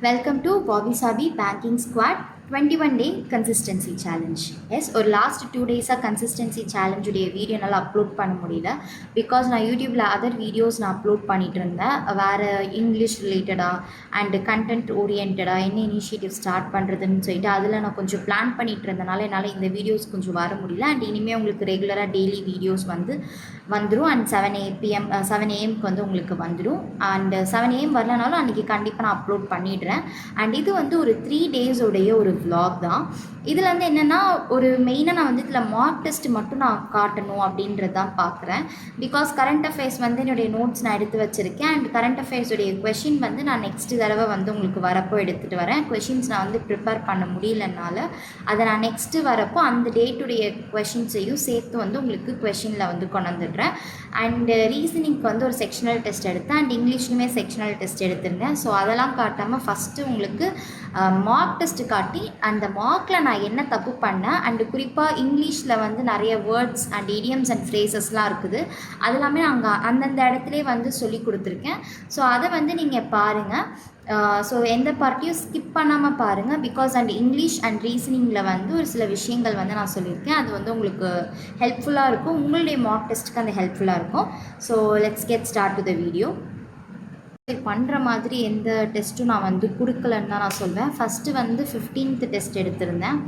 Welcome to Bobby Sabi Banking Squad 21-day consistency challenge. Yes, ஒரு last 2 டேஸாக consistency சேலஞ்சுடைய video நல்லா upload பண்ண முடியல. பிகாஸ் நான் யூடியூப்பில் அதர் வீடியோஸ் நான் அப்லோட் பண்ணிகிட்டு இருந்தேன். வேறு இங்கிலீஷ் ரிலேட்டடாக அண்டு கண்டென்ட் ஓரியன்டாக என்ன இனிஷியேட்டிவ் ஸ்டார்ட் பண்ணுறதுன்னு சொல்லிட்டு அதில் நான் கொஞ்சம் பிளான் பண்ணிகிட்டு இருந்தனால என்னால் இந்த வீடியோஸ் கொஞ்சம் வர முடியல. அண்ட் இனிமேல் உங்களுக்கு ரெகுலராக டெய்லி வீடியோஸ் வந்துடும். அண்ட் 7 AM வந்து உங்களுக்கு வந்துடும். அண்ட் 7 AM வரலனாலும் அன்றைக்கி கண்டிப்பாக நான் அப்லோட் பண்ணிடுறேன். அண்ட் இது வந்து ஒரு 3 டேஸோடைய ஒரு vlog தான். இதில் வந்து என்னென்னா ஒரு மெயினாக நான் வந்து இதில் மார்க் டெஸ்ட் மட்டும் நான் காட்டணும் அப்படின்றது தான் பார்க்குறேன். பிகாஸ் கரண்ட் அஃபேர்ஸ் வந்து என்னுடைய நோட்ஸ் நான் எடுத்து வச்சுருக்கேன். அண்ட் கரண்ட் அஃபேர்ஸுடைய கொஷின் வந்து நான் நெக்ஸ்ட் தடவை வந்து உங்களுக்கு வரப்போ எடுத்துகிட்டு வரேன். கொஷின்ஸ் நான் வந்து ப்ரிப்பேர் பண்ண முடியலனால அதை நான் நெக்ஸ்ட்டு வரப்போ அந்த டேட்டுடைய கொஷின்ஸையும் சேர்த்து வந்து உங்களுக்கு கொஷினில் வந்து கொண்டு வந்துடுறேன். அண்டு ரீசனிங்க்கு வந்து ஒரு செக்ஷனல் டெஸ்ட் எடுத்தேன். அண்ட் இங்கிலீஷ்லையுமே செக்ஷனல் டெஸ்ட் எடுத்திருந்தேன். ஸோ அதெல்லாம் காட்டாமல் ஃபஸ்ட்டு உங்களுக்கு மார்க் டெஸ்ட்டு காட்டி அந்த மார்க்கில் நான் என்ன தப்பு பண்ணேன் அண்டு குறிப்பாக இங்கிலீஷில் வந்து நிறைய வேர்ட்ஸ் அண்ட் இடியம்ஸ் அண்ட் ஃப்ரேசஸ்லாம் இருக்குது. அது எல்லாமே நாங்கள் அந்தந்த இடத்துலே வந்து சொல்லி கொடுத்துருக்கேன். ஸோ அதை வந்து நீங்கள் பாருங்கள். ஸோ எந்த பார்ட்டியும் ஸ்கிப் பண்ணாமல் பாருங்கள். பிகாஸ் அண்ட் இங்கிலீஷ் அண்ட் ரீசனிங்கில் வந்து ஒரு சில விஷயங்கள் வந்து நான் சொல்லியிருக்கேன். அது வந்து உங்களுக்கு ஹெல்ப்ஃபுல்லாக இருக்கும். உங்களுடைய மார்க் டெஸ்ட்டுக்கு அந்த ஹெல்ப்ஃபுல்லாக இருக்கும். So let's get start to the video. பண்ணுற மாதிரி எந்த டெஸ்ட்டும் நான் வந்து கொடுக்கலன்னு தான் நான் சொல்வேன். ஃபஸ்ட்டு வந்து 15th டெஸ்ட் எடுத்திருந்தேன்.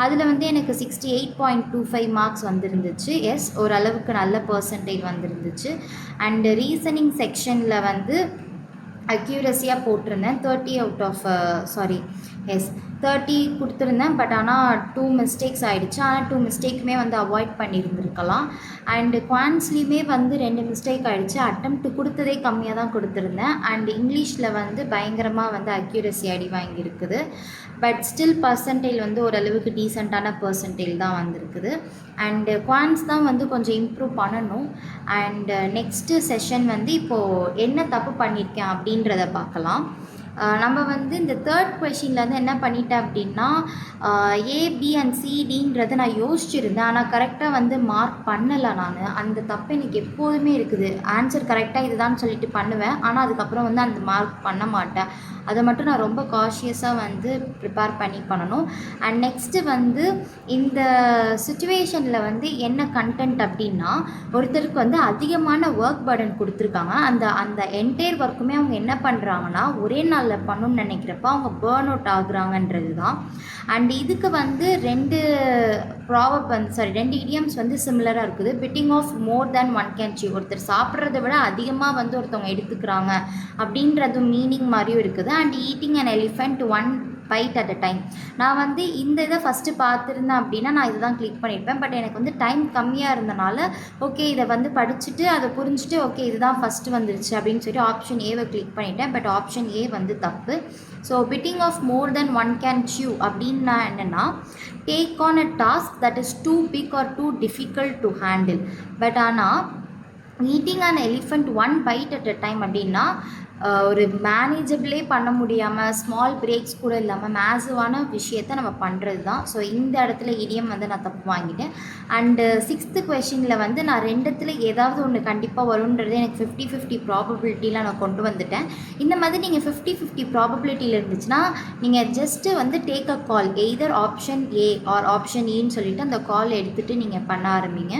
அதில் வந்து எனக்கு 68.25 மார்க்ஸ் வந்துருந்துச்சு. எஸ், ஓரளவுக்கு நல்ல பர்சன்டேஜ் வந்துருந்துச்சு. அண்டு ரீசனிங் செக்ஷனில் வந்து அக்யூரஸியாக போட்டிருந்தேன். 30 கொடுத்துருந்தேன். பட் ஆனால் 2 மிஸ்டேக்ஸ் ஆகிடுச்சு. ஆனால் 2 மிஸ்டேக்குமே வந்து அவாய்ட் பண்ணியிருந்துருக்கலாம். அண்டு குவான்ஸ்லேயுமே வந்து 2 மிஸ்டேக் ஆகிடுச்சு. அட்டெம்ப்ட் கொடுத்ததே கம்மியாக தான் கொடுத்துருந்தேன். அண்ட் இங்கிலீஷில் வந்து பயங்கரமாக வந்து அக்யூரஸி அடி வாங்கியிருக்குது. பட் ஸ்டில் பர்சன்டேஜ் வந்து ஓரளவுக்கு டீசெண்டான பர்சன்டேஜ் தான் வந்திருக்குது. அண்டு குவான்ஸ் தான் வந்து கொஞ்சம் இம்ப்ரூவ் பண்ணணும். அண்டு நெக்ஸ்ட்டு செஷன் வந்து இப்போது என்ன தப்பு பண்ணியிருக்கேன் அப்படின்றத பார்க்கலாம். நம்ம வந்து இந்த 3rd கொஷின்லேருந்து என்ன பண்ணிட்டேன் அப்படின்னா ஏ, பி அண்ட் சிடின்றதை நான் யோசிச்சுருந்தேன். ஆனால் கரெக்டாக வந்து மார்க் பண்ணலை. நான் அந்த தப்பு எனக்கு எப்போதுமே இருக்குது. ஆன்சர் கரெக்டாக இதுதான் சொல்லிட்டு பண்ணுவேன். ஆனால் அதுக்கப்புறம் வந்து அந்த மார்க் பண்ண மாட்டேன். அதை மட்டும் நான் ரொம்ப காஷியஸாக வந்து ப்ரிப்பேர் பண்ணணும். அண்ட் நெக்ஸ்ட்டு வந்து இந்த சுச்சுவேஷனில் வந்து என்ன கண்டென்ட் அப்படின்னா ஒருத்தருக்கு வந்து அதிகமான ஒர்க் பர்டன் கொடுத்துருக்காங்க. அந்த என்டையர் ஒர்க்குமே அவங்க என்ன பண்ணுறாங்கன்னா ஒரே நாளில் பண்ணணும்னு நினைக்கிறப்ப அவங்க பேர்ன் அவுட் ஆகுறாங்கன்றது தான். அண்ட் இதுக்கு வந்து 2 இடியம்ஸ் வந்து சிமிலராக இருக்குது. Biting off more than 1 can chew. ஒருத்தர் சாப்பிட்றத விட அதிகமாக வந்து ஒருத்தவங்க எடுத்துக்கிறாங்க அப்படின்றது மீனிங் மாதிரியும் இருக்குது. And eating an elephant 1 bite at a time. நான் வந்து இந்த இதை ஃபஸ்ட்டு பார்த்துருந்தேன் அப்படின்னா நான் இதை தான் கிளிக் பண்ணியிருப்பேன். பட் எனக்கு வந்து டைம் கம்மியாக இருந்தனால ஓகே இதை வந்து படிச்சுட்டு அதை புரிஞ்சுட்டு ஓகே இதுதான் ஃபஸ்ட்டு வந்துருச்சு அப்படின்னு சொல்லிட்டு ஆப்ஷன் ஏவை கிளிக் பண்ணிட்டேன். பட் ஆப்ஷன் ஏ வந்து தப்பு. So biting off more than 1 can chew அப்படின்னா என்னென்னா take on a task that is too big or too difficult to handle. But ஆனால் eating an elephant 1 bite at a time அப்படின்னா ஒரு மேனேஜபிளே பண்ண முடியாமல் small breaks கூட இல்லாமல் மேசிவான விஷயத்தை நம்ம பண்ணுறது தான். ஸோ இந்த இடத்துல இடியம் வந்து நான் தப்பு வாங்கிட்டேன். அண்டு 6th கொஷினில் வந்து நான் 2த்துல ஏதாவது ஒன்று கண்டிப்பாக வரும்ன்றது எனக்கு 50-50 ப்ராபபிலிட்டியில் நான் கொண்டு வந்துட்டேன். இந்த மாதிரி நீங்கள் 50-50 ப்ராபபிலிட்டியில் இருந்துச்சுன்னா நீங்கள் ஜஸ்ட்டு வந்து take a call either option A or option ஈன்னு சொல்லிவிட்டு அந்த கால் எடுத்துகிட்டு நீங்கள் பண்ண ஆரம்பிங்க.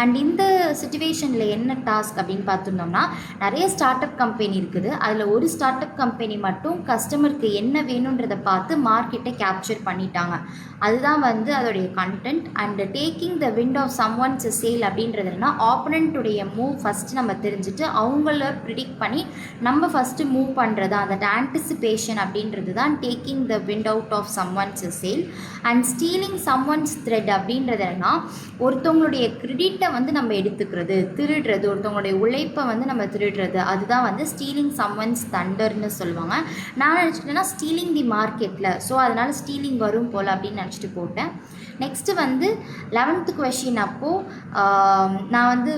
அண்ட் இந்த சுச்சுவேஷனில் என்ன டாஸ்க் அப்படின்னு பார்த்துருந்தோம்னா நிறைய ஸ்டார்ட் அப் கம்பெனி இருக்குது. அதில் ஒரு ஸ்டார்ட் அப் கம்பெனி மட்டும் கஸ்டமருக்கு என்ன வேணுன்றதை பார்த்து மார்க்கெட்டை கேப்சர் பண்ணிட்டாங்க. அதுதான் வந்து அதோடைய content. And taking the wind of someone's sail அப்படின்றதுனா ஆப்போனண்ட்டுடைய மூவ் ஃபஸ்ட்டு நம்ம தெரிஞ்சுட்டு அவங்கள ப்ரிடிக்ட் பண்ணி நம்ம ஃபஸ்ட்டு மூவ் பண்ணுறது அந்த ஆன்டிசிபேஷன் அப்படின்றது தான் taking the wind out of someone's sail. And stealing someone's thread அப்படின்றதுனா ஒருத்தவங்களுடைய கிரெடிட்டை வந்து நம்ம எடுத்துக்கிறது, திருடுறது, ஒருத்தவங்களுடைய உழைப்பை வந்து நம்ம திருடுறது. அதுதான் வந்து ஸ்டீலிங் சம்வன்ஸ் தண்டர்னு சொல்லுவாங்க. நான் நினச்சிட்டேன்னா ஸ்டீலிங் தி மார்க்கெட்டில், ஸோ அதனால் ஸ்டீலிங் வரும் போல் அப்படின்னு நினச்சிட்டு போட்டேன். நெக்ஸ்ட்டு வந்து 11th கொஷின் அப்போது நான் வந்து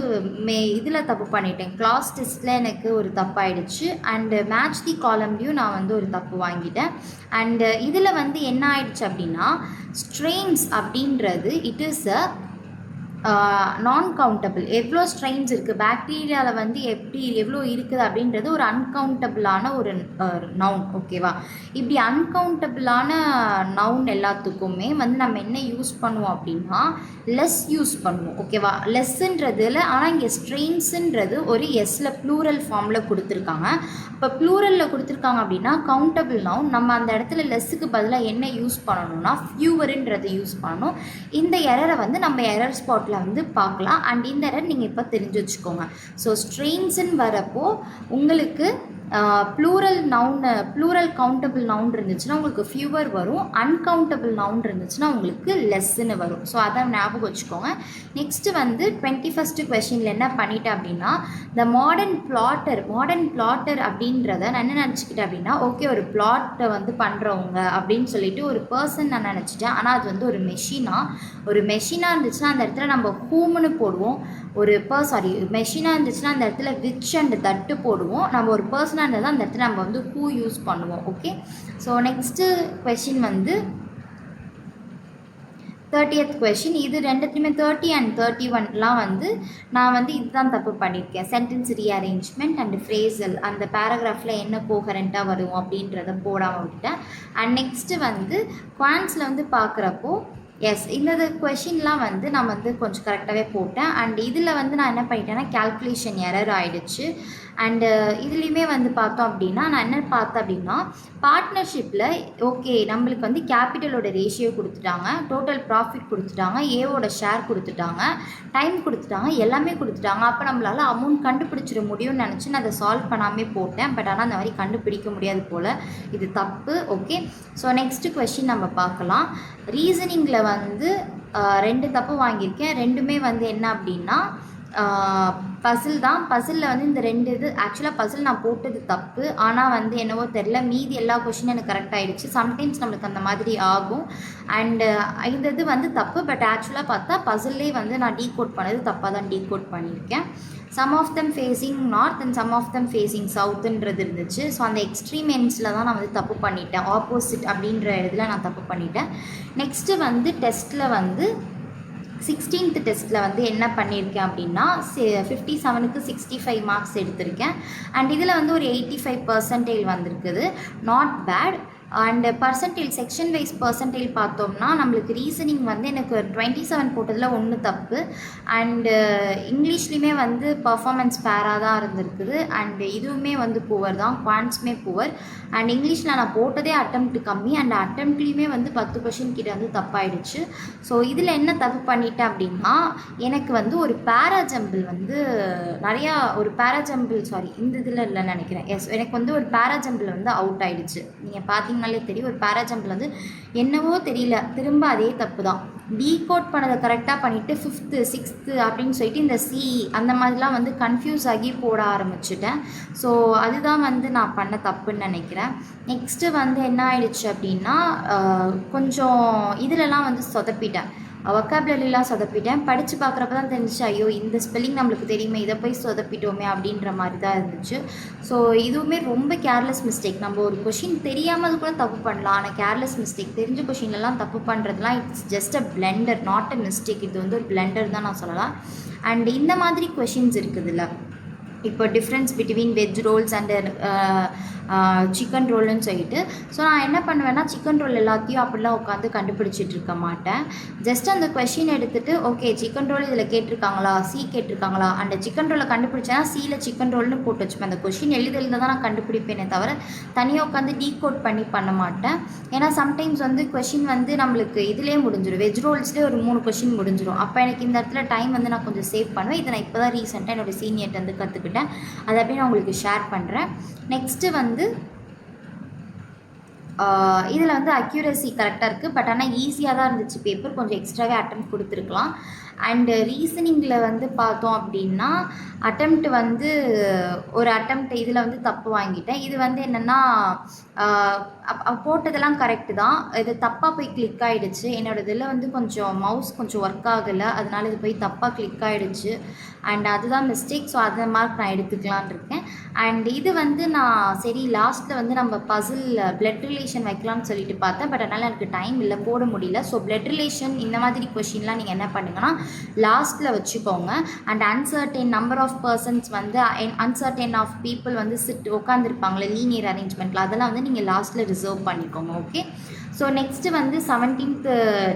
இதில் தப்பு பண்ணிட்டேன். கிளாஸ் டெஸ்ட்டில் எனக்கு ஒரு தப்பாயிடுச்சு. அண்டு மேட்ச் தி காலம்லேயும் நான் வந்து ஒரு தப்பு வாங்கிட்டேன். அண்டு இதில் வந்து என்ன ஆயிடுச்சு அப்படின்னா ஸ்ட்ரெயின்ஸ் அப்படின்றது இட் இஸ் அ நான் கவுண்டபிள் எவ்வளோ ஸ்ட்ரெயின்ஸ் இருக்குது பாக்டீரியாவில் வந்து எவ்வளோ இருக்குது அப்படின்றது ஒரு அன்கவுண்டபிளான ஒரு நவுன். ஓகேவா? இப்படி அன்கவுண்டபிளான நவுன் எல்லாத்துக்குமே வந்து நம்ம என்ன யூஸ் பண்ணுவோம் அப்படின்னா லெஸ் யூஸ் பண்ணுவோம். ஓகேவா? லெஸ்ஸுன்றதுல ஆனால் இங்கே ஸ்ட்ரெயின்ஸுன்றது ஒரு எஸ்ல ப்ளூரல் ஃபார்மில் கொடுத்துருக்காங்க. இப்போ ப்ளூரலில் கொடுத்துருக்காங்க அப்படின்னா கவுண்டபிள் நவுன் நம்ம அந்த இடத்துல லெஸ்ஸுக்கு பதிலாக என்ன யூஸ் பண்ணணும்னா ஃபியூவருன்றதை யூஸ் பண்ணணும். இந்த எரரை வந்து நம்ம எரர் ஸ்பாட்டில் வந்து பார்க்கலாம். அண்ட் இந்த எரர் நீங்கள் இப்போ தெரிஞ்சு வச்சுக்கோங்க. ஸோ ஸ்ட்ரெயின்ஸுன்னு வரப்போ உங்களுக்கு ப்ளூரல் கவுண்டபிள் நவுன் இருந்துச்சுன்னா உங்களுக்கு ஃபியூவர் வரும், அன்கவுண்டபிள் நவுன் இருந்துச்சுன்னா உங்களுக்கு லெஸ்ஸுன்னு வரும். ஸோ அதை ஞாபகம் வச்சுக்கோங்க. நெக்ஸ்ட்டு வந்து 21st கொஷினில் என்ன பண்ணிட்டேன் அப்படின்னா த மாடர்ன் பிளாட்டர் அப்படின்றத நான் என்ன நினச்சிக்கிட்டேன் அப்படின்னா ஓகே ஒரு பிளாட்டை வந்து பண்ணுறவங்க அப்படின்னு சொல்லிட்டு ஒரு பர்சன் நான் நினச்சிட்டேன். ஆனால் அது வந்து ஒரு மெஷினாக இருந்துச்சுன்னா அந்த இடத்துல நம்ம ஹூம்னு போடுவோம். மெஷினாக இருந்துச்சுன்னா அந்த இடத்துல விச் அண்ட் தட்டு போடுவோம். நம்ம ஒரு பர்சனாக இருந்தால் அந்த இடத்துல நம்ம வந்து ஹூ யூஸ் பண்ணுவோம். ஓகே, ஸோ நெக்ஸ்ட்டு கொஷின் வந்து 30th கொஷின். இது ரெண்டுத்துலையுமே 30 and 31லாம் வந்து நான் வந்து இதுதான் தப்பு பண்ணியிருக்கேன். சென்டென்ஸ் ரீஅரேஞ்ச்மெண்ட் அண்ட் ஃப்ரேசல் அந்த பேராகிராஃபில் என்ன கோஹரண்ட்டாக வரும் அப்படின்றத போடாமல் விட்டுட்டேன். அண்ட் நெக்ஸ்ட்டு வந்து குவான்ஸில் வந்து பார்க்குறப்போ எஸ் இந்த கொஷின்லாம் வந்து நான் வந்து கொஞ்சம் கரெக்டாகவே போட்டேன். அண்ட் இதில் வந்து நான் என்ன பண்ணிட்டேன்னா கால்குலேஷன் எரர் ஆகிடுச்சு. அண்டு இதுலேயுமே வந்து பார்த்தோம் அப்படின்னா நான் என்ன பார்த்தேன் அப்படின்னா பார்ட்னர்ஷிப்பில் ஓகே நம்மளுக்கு வந்து கேபிட்டலோட ரேஷியோ கொடுத்துட்டாங்க, டோட்டல் ப்ராஃபிட் கொடுத்துட்டாங்க, ஏவோட ஷேர் கொடுத்துட்டாங்க, டைம் கொடுத்துட்டாங்க, எல்லாமே கொடுத்துட்டாங்க. அப்போ நம்மளால் அமௌண்ட் கண்டுபிடிச்சிட முடியும்னு நினச்சி நான் அதை சால்வ் பண்ணாமே போட்டேன். பட் ஆனால் அந்த மாதிரி கண்டுபிடிக்க முடியாது போல், இது தப்பு. ஓகே, ஸோ நெக்ஸ்ட்டு கொஷின் நம்ம பார்க்கலாம். ரீசனிங்கில் வந்து 2 தப்பு வாங்கியிருக்கேன். ரெண்டுமே வந்து என்ன அப்படின்னா பசில் தான். பசிலில் வந்து இந்த 2 இது ஆக்சுவலாக பசில் நான் போட்டது தப்பு. ஆனால் வந்து என்னவோ தெரில மீதி எல்லா கொஷினும் எனக்கு கரெக்ட் ஆகிடுச்சு. சம்டைம்ஸ் நம்மளுக்கு அந்த மாதிரி ஆகும். அண்டு இந்த இது வந்து தப்பு. பட் ஆக்சுவலாக பார்த்தா பசில்லே வந்து நான் டீகோட் பண்ணது தப்பாக தான் டீகோட் பண்ணியிருக்கேன். Some of them facing north and some of them facing சவுத்துன்றது இருந்துச்சு. ஸோ அந்த எக்ஸ்ட்ரீம் எண்ட்ஸில் தான் நான் வந்து தப்பு பண்ணிட்டேன். ஆப்போசிட் அப்படின்ற இதில் நான் தப்பு பண்ணிட்டேன். நெக்ஸ்ட்டு வந்து டெஸ்ட்டில் வந்து 16th டெஸ்ட்டில் வந்து என்ன பண்ணியிருக்கேன் அப்படின்னா 57க்கு 65 மார்க்ஸ் எடுத்திருக்கேன். அண்ட் இதில் வந்து ஒரு 85% வந்திருக்குது. Not bad. And percentage section wise percentage பார்த்தோம்னா நம்மளுக்கு ரீசனிங் வந்து எனக்கு 27 போட்டதில் 1 தப்பு. அண்டு இங்கிலீஷ்லேயுமே வந்து பர்ஃபார்மன்ஸ் ஃபேராக தான் இருந்திருக்குது. அண்டு இதுவுமே வந்து புவர் தான், குவான்ஸுமே புவர். அண்ட் இங்கிலீஷில் நான் போட்டதே அட்டெம்ப்ட் கம்மி. அண்ட் அட்டெம்ப்ட்லேயுமே வந்து 10 கொஷின் கிட்ட வந்து தப்பாயிடுச்சு. ஸோ இதில் என்ன தப்பு பண்ணிட்டேன் அப்படின்னா எனக்கு வந்து ஒரு பேராஜம்பிள் வந்து இந்த இதில் இல்லைன்னு நினைக்கிறேன். எஸ், எனக்கு வந்து ஒரு பேராஜம்பிள் வந்து அவுட் ஆகிடுச்சு. நீங்கள் பார்த்தீங்கனாலே தெரியும். ஒரு பேராஜம்பிள் வந்து என்னவோ தெரியல திரும்ப அதே தப்பு தான். டீகோட் பண்ணதை கரெக்டாக பண்ணிவிட்டு 5th 6th அப்படின்னு சொல்லிட்டு இந்த சி அந்த மாதிரிலாம் வந்து கன்ஃபியூஸ் ஆகி போட ஆரம்பிச்சிட்டேன். ஸோ அதுதான் வந்து நான் பண்ண தப்புன்னு நினைக்கிறேன். நெக்ஸ்ட்டு வந்து என்ன ஆயிடுச்சு அப்படின்னா கொஞ்சம் இதிலலாம் வந்து சொதப்பிட்டேன். வொக்காபுலரிலாம் சொதப்பிட்டேன். படித்து பார்க்குறப்ப தான் தெரிஞ்சிச்சு ஐயோ இந்த ஸ்பெல்லிங் நம்மளுக்கு தெரியுமே, இதை போய் சொதப்பிட்டோமே அப்படின்ற மாதிரி தான் இருந்துச்சு. ஸோ இதுவுமே ரொம்ப கேர்லெஸ் மிஸ்டேக். நம்ம ஒரு கொஷின் தெரியாமல் கூட தப்பு பண்ணலாம். ஆனால் கேர்லெஸ் மிஸ்டேக் தெரிஞ்ச கொஷின்லாம் தப்பு பண்ணுறதுலாம் it's just a Blender, not a mistake. இது வந்து ஒரு பிளெண்டர் தான் நான் சொல்லலாம். அண்ட் இந்த மாதிரி கொஷின்ஸ் இருக்குதுல்ல, இப்போ difference between veg rolls and chicken ரோல்னு சொல்லிட்டு. ஸோ நான் என்ன பண்ணுவேன்னா சிக்கன் ரோல் எல்லாத்தையும் அப்படிலாம் உட்காந்து கண்டுபிடிச்சிட்டு இருக்க மாட்டேன். ஜஸ்ட் அந்த கொஷின் எடுத்துகிட்டு ஓகே சிக்கன் ரோல் இதில் கேட்டிருக்காங்களா, சி கேட்டிருக்காங்களா, அந்த சிக்கன் ரோலை கண்டுபிடிச்சேன்னா சியில் சிக்கன் ரோல்னு போட்டு வச்சுப்பேன். அந்த கொஷின் எழுத தான் நான் கண்டுபிடிப்பேனே தவிர தனியாக உட்காந்து டீகோட் பண்ண மாட்டேன். ஏன்னா சம்டைம்ஸ் வந்து கொஷின் வந்து நம்மளுக்கு இதிலே முடிஞ்சிடும், வெஜ் ரோல்ஸ்லேயே ஒரு 3 கொஷின் முடிஞ்சிடும். அப்போ எனக்கு இந்த இடத்துல டைம் வந்து நான் கொஞ்சம் சேவ் பண்ணுவேன். இதை நான் இப்போ தான் ரீசெண்டாக என்னோடய சீனியர்கிட்ட வந்து கற்றுக்கிட்டேன். அதை அப்படியே நான் உங்களுக்கு ஷேர் பண்ணுறேன். நெக்ஸ்ட்டு வந்து இதில் வந்து அக்யூரசி கரெக்டாக இருக்குது. பட் ஆனால் ஈஸியாக தான் இருந்துச்சு பேப்பர், கொஞ்சம் எக்ஸ்ட்ராவே அட்டெம்ப்ட் கொடுத்துருக்கலாம். அண்டு ரீசனிங்கில் வந்து பார்த்தோம் அப்படின்னா அட்டெம்ப்ட் வந்து ஒரு அட்டெம்ப்ட் இதில் வந்து தப்பு வாங்கிட்டேன். இது வந்து என்னென்னா போட்டதெல்லாம் கரெக்டு தான், இது தப்பாக போய் கிளிக் ஆகிடுச்சு. என்னோடய இதில் வந்து கொஞ்சம் மவுஸ் கொஞ்சம் ஒர்க் ஆகலை, அதனால் இது போய் தப்பாக கிளிக் ஆகிடுச்சு. அண்ட் அதுதான் மிஸ்டேக். ஸோ அந்த மார்க் நான் எடுத்துக்கலான் இருக்கேன். அண்ட் இது வந்து நான் சரி லாஸ்ட்டில் வந்து நம்ம பசில் பிளட் ரிலேஷன் வைக்கலாம்னு சொல்லிட்டு பார்த்தேன். பட் அதனால் எனக்கு டைம் இல்லை, போட முடியல. ஸோ பிளட் ரிலேஷன் இந்த மாதிரி கொஷின்லாம் நீங்கள் என்ன பண்ணுங்கன்னா லாஸ்ட்டில் வச்சுக்கோங்க. And uncertain number of persons வந்து அன்சர்டைன் ஆஃப் பீப்புள் வந்து உட்காந்துருப்பாங்களே லீனியர் அரேஞ்ச்மெண்ட்டில், அதெல்லாம் வந்து நீங்கள் லாஸ்ட்டில் ரிசர்வ் பண்ணிக்கோங்க. ஓகே. ஸோ நெக்ஸ்ட்டு வந்து 17th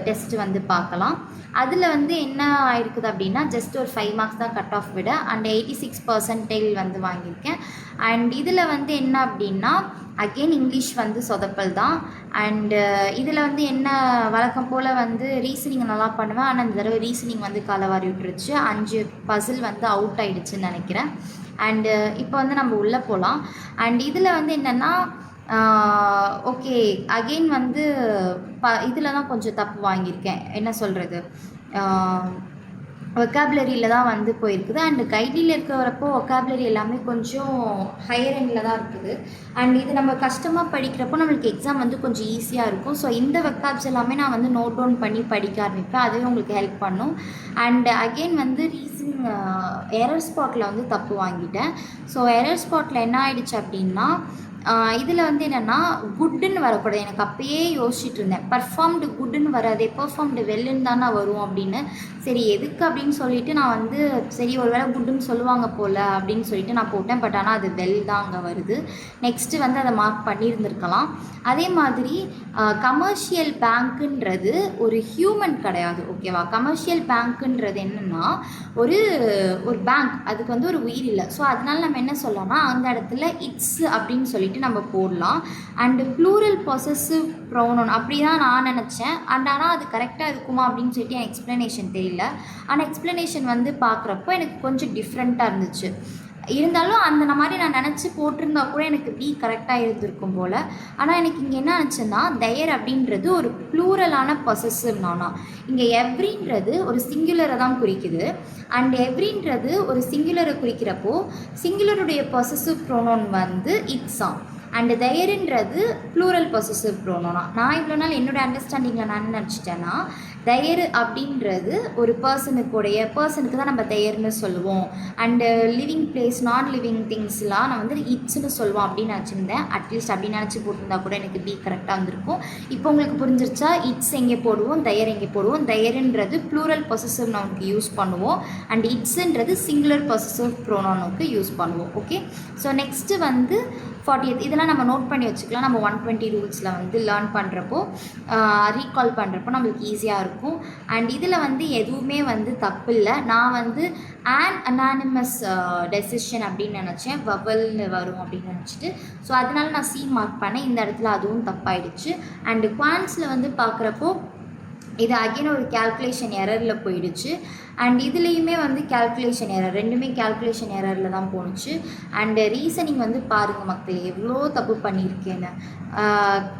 டெஸ்ட் வந்து பார்க்கலாம். அதில் வந்து என்ன ஆயிருக்குது அப்படின்னா ஜஸ்ட் ஒரு 5 மார்க்ஸ் தான் கட் ஆஃப் விட அண்ட் 86% வந்து வாங்கியிருக்கேன். அண்ட் இதில் வந்து என்ன அப்படின்னா அகெயின் இங்கிலீஷ் வந்து சொதப்பல் தான். அண்டு இதில் வந்து என்ன வழக்கம் போல் வந்து ரீசனிங் நல்லா பண்ணுவேன். ஆனால் இந்த தடவை ரீசனிங் வந்து காலவாரி விட்டுருச்சு. 5 பசில் வந்து அவுட் ஆகிடுச்சுன்னு நினைக்கிறேன். அண்டு இப்போ வந்து நம்ம உள்ளே போகலாம். அண்ட் இதில் வந்து என்னென்னா ஓகே அகெயின் வந்து இதில் தான் கொஞ்சம் தப்பு வாங்கியிருக்கேன். என்ன சொல்கிறது, ஒக்காபுலரியில் தான் வந்து போயிருக்குது. அண்டு கைட்லியில் இருக்கிறப்போ ஒக்காபுலரி எல்லாமே கொஞ்சம் ஹையர் எண்டில் தான் இருக்குது. அண்ட் இது நம்ம கஷ்டமாக படிக்கிறப்போ நம்மளுக்கு எக்ஸாம் வந்து கொஞ்சம் ஈஸியாக இருக்கும். ஸோ இந்த வெக்காப்ஸ் எல்லாமே நான் வந்து நோட் டவுன் பண்ணி படிக்க ஆரம்பிப்பேன். அதுவே உங்களுக்கு ஹெல்ப் பண்ணும். அண்ட் அகெயின் வந்து ரீசனிங் எரர் ஸ்பாட்டில் வந்து தப்பு வாங்கிட்டேன். ஸோ எரர் ஸ்பாட்டில் என்ன ஆகிடுச்சு அப்படின்னா இதில் வந்து என்னென்னா குட்டுன்னு வரக்கூடாது. எனக்கு அப்பயே யோசிச்சுட்டு இருந்தேன், பர்ஃபார்ம்டு குட்டுன்னு வராதே, பெர்ஃபார்ம்டு வெல்லுன்னு தானே வரும் அப்படின்னு. சரி எதுக்கு அப்படின்னு சொல்லிட்டு நான் வந்து சரி ஒரு வேளை குட்டுன்னு சொல்லுவாங்க போல் அப்படின்னு சொல்லிட்டு நான் போட்டேன். பட் ஆனால் அது வெல் தான் அங்கே வருது. நெக்ஸ்ட்டு வந்து அதை மார்க் பண்ணியிருந்துருக்கலாம். அதே மாதிரி கமர்ஷியல் பேங்க்குன்றது ஒரு ஹியூமன் கிடையாது. ஓகேவா? கமர்ஷியல் பேங்க்குன்றது என்னென்னா ஒரு பேங்க், அதுக்கு வந்து ஒரு உயிர் இல்லை. ஸோ அதனால நம்ம என்ன சொல்லலாம்னா அந்த இடத்துல இட்ஸ் அப்படின்னு சொல்லிட்டு நம்ம போடலாம். அண்டு ப்ளூரல் பொசசிவ் ப்ரொனவுன் அப்படி தான் நான் நினச்சேன். ஆனால் அது கரெக்டாக இருக்குமா அப்படின்னு சொல்லிட்டு என் எக்ஸ்ப்ளனேஷன் தெரியல. ஆனால் எக்ஸ்ப்ளனேஷன் வந்து பார்க்குறப்போ எனக்கு கொஞ்சம் டிஃப்ரெண்ட்டாக இருந்துச்சு. இருந்தாலும் அந்த மாதிரி நான் நினச்சி போட்டிருந்தா கூட எனக்கு பி கரெக்டாக இருந்திருக்கும் போல். ஆனால் எனக்கு இங்கே என்ன ஆச்சுன்னா தயர் அப்படின்றது ஒரு ப்ளூரலான பொசசிவ் நானா. இங்கே எவ்ரின்றது ஒரு சிங்குலரை தான் குறிக்குது. அண்ட் எவ்ரின்றது ஒரு சிங்குலரை குறிக்கிறப்போ சிங்குலருடைய பொசசிவ் ப்ரோனோன் வந்து இட்ஸாம். அண்டு தயருன்றது ப்ளூரல் பொசசிவ் ப்ரோனோனா. நான் இவ்வளோ நாள் என்னோடய அண்டர்ஸ்டாண்டிங்கில் நான் என்ன நினச்சிட்டேன்னா தயரு அப்படின்றது ஒரு பர்சனுக்கு தான் நம்ம தயர்னு சொல்லுவோம். அண்டு லிவிங் பிளேஸ் நான் லிவிங் திங்ஸ்லாம் நான் வந்து இட்ஸ்னு சொல்லுவோம் அப்படின்னு நினச்சிருந்தேன். அட்லீஸ்ட் அப்படி நினச்சி போட்டிருந்தா கூட எனக்கு பி கரெக்டாக வந்திருக்கும். இப்போ உங்களுக்கு புரிஞ்சிருச்சா இட்ஸ் எங்கே போடுவோம், தயர் எங்கே போடுவோம். தயருன்றது ப்ளூரல் பொசசிவ் நவுனுக்கு யூஸ் பண்ணுவோம். அண்ட் இட்ஸுன்றது சிங்குலர் பொசசிவ் ப்ரோனோனுக்கு யூஸ் பண்ணுவோம். ஓகே. ஸோ நெக்ஸ்ட்டு வந்து 40th இதெல்லாம் நம்ம நோட் பண்ணி வச்சுக்கலாம். நம்ம 120 ரூல்ஸில் வந்து லேர்ன் பண்ணுறப்போ ரீகால் பண்ணுறப்போ நம்மளுக்கு ஈஸியாக இருக்கும். அண்ட் இதில் வந்து எதுவுமே வந்து தப்பு இல்லை. நான் வந்து அனானிமஸ் டெசிஷன் அப்படின்னு நினச்சேன், வவல்னு வரும் அப்படின்னு நினச்சிட்டு. ஸோ அதனால நான் சி மார்க் பண்ணேன். இந்த இடத்துல அதுவும் தப்பாயிடுச்சு. அண்டு குவான்ஸில் வந்து பார்க்குறப்போ இது அகெயின் ஒரு கேல்குலேஷன் எரரில் போயிடுச்சு. அண்ட் இதுலேயுமே வந்து கேல்குலேஷன் எரர், ரெண்டுமே கேல்குலேஷன் எரரில் தான் போணுச்சு. அண்டு ரீசனிங் வந்து பாருங்கள் மக்கள் எவ்வளோ தப்பு பண்ணியிருக்கேன்னு.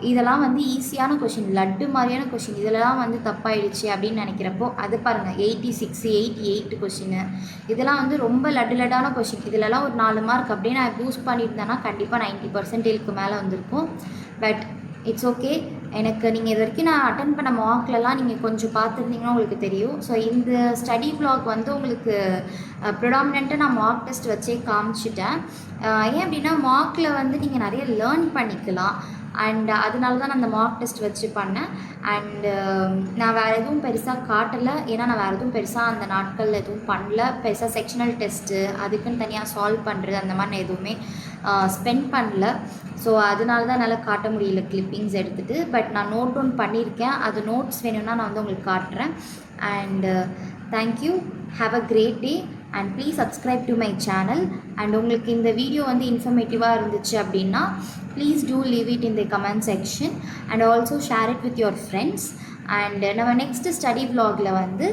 இதெல்லாம் வந்து ஈஸியான கொஷின், லட்டு மாதிரியான கொஷின், இதெல்லாம் வந்து தப்பாயிடுச்சு அப்படின்னு நினைக்கிறப்போ அது பாருங்கள் 86, 88 கொஷின். இதெல்லாம் வந்து ரொம்ப லட்டான கொஷின். இதிலலாம் ஒரு 4 மார்க் அப்படியே நான் பூஸ்ட் பண்ணியிருந்தேன்னா கண்டிப்பாக 90% மேலே வந்திருக்கும். But it's okay. எனக்கு நீங்கள் இது வரைக்கும் நான் அட்டன் பண்ண மார்க்லலாம் நீங்கள் கொஞ்சம் பார்த்துருந்தீங்கன்னா உங்களுக்கு தெரியும். ஸோ இந்த ஸ்டடி வ்ளாக் வந்து உங்களுக்கு ப்ரிடாமினெண்ட்டாக நான் மார்க் டெஸ்ட் வச்சே காமிச்சிட்டேன். ஏன் அப்படின்னா மார்க்கில் வந்து நீங்கள் நிறைய லேர்ன் பண்ணிக்கலாம். அண்ட் அதனால தான் நான் அந்த மார்க் டெஸ்ட் வச்சு பண்ணேன். அண்டு நான் வேறு எதுவும் பெருசாக காட்டலை. ஏன்னா நான் வேறு எதுவும் பெருசாக அந்த நாட்களில் எதுவும் பண்ணல. பெருசாக செக்ஷனல் டெஸ்ட்டு அதுக்குன்னு தனியாக சால்வ் பண்ணுறது அந்த மாதிரி நான் எதுவுமே ஸ்பெண்ட் பண்ணல. ஸோ அதனால தான் என்னால் காட்ட முடியல கிளிப்பிங்ஸ் எடுத்துகிட்டு. பட் நான் நோட் டவுன் பண்ணியிருக்கேன். அது நோட்ஸ் வேணும்னா நான் வந்து உங்களுக்கு காட்டுறேன். And thank you. Have a great day and please subscribe to my channel. And உங்களுக்கு இந்த வீடியோ வந்து இன்ஃபர்மேட்டிவாக இருந்துச்சு அப்படின்னா please do leave it in the comment section and also share it with your friends. And நம்ம நெக்ஸ்ட்டு ஸ்டடி வ்ளாகில் வந்து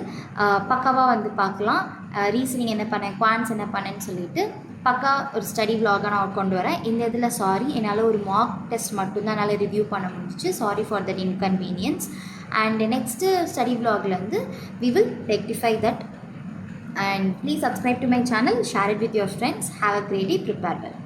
பக்காவாக வந்து பார்க்கலாம். ரீசனிங் என்ன பண்ணேன், குவான்ஸ் என்ன பண்ணேன்னு சொல்லிட்டு பக்கா ஒரு ஸ்டடி வ்ளாகாக நான் கொண்டு வரேன். இந்த இதில் சாரி, என்னால் ஒரு மார்க் டெஸ்ட் மட்டும்தான் என்னால் ரிவ்யூ பண்ண முடிஞ்சிச்சு. Sorry for that inconvenience. And next study வ்ளாகில் வந்து we will rectify that. And please subscribe to my channel, share it with your friends. Have a great day, prepare well.